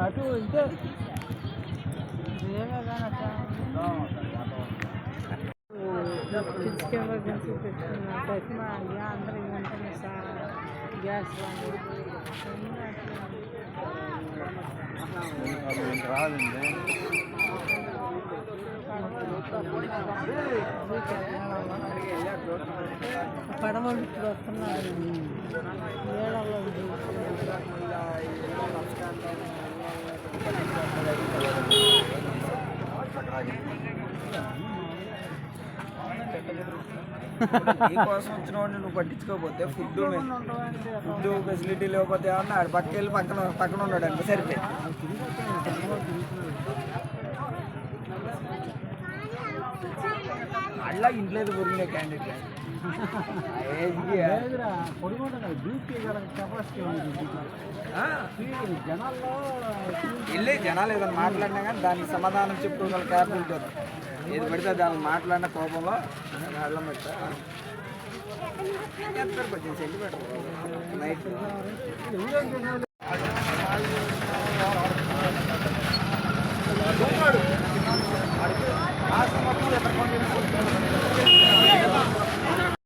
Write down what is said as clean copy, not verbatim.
అటు ఇంతే కిడ్స్కి ఎమర్జెన్సీ పెట్టుకున్నా చష్మా అందరూ ఉంటుంది సార్ గ్యాస్ పడవలు ఇప్పుడు వస్తున్నారు ఏళ్ళలో నీకోసం వచ్చిన వాడిని నువ్వు పట్టించుకోకపోతే ఫుడ్ ఫెసిలిటీ లేకపోతే ఏమన్నా ఆడు పక్కకి వెళ్ళి పక్కన ఉన్నాడు అంటే సరిపోయి అలా ఇంట్లో పొరిగిన క్యాండిడేట్ వెళ్ళి జనాలు ఏదైనా మాట్లాడినా కానీ దానికి సమాధానం చెప్పుకోగల క్యాపబిలిటీ వస్తుంది. ఏది పడితే దాన్ని మాట్లాడిన కోపంలో అల్లం పెట్టా కొంచెం చెల్లి పెట్టరు నైట్ మొత్తం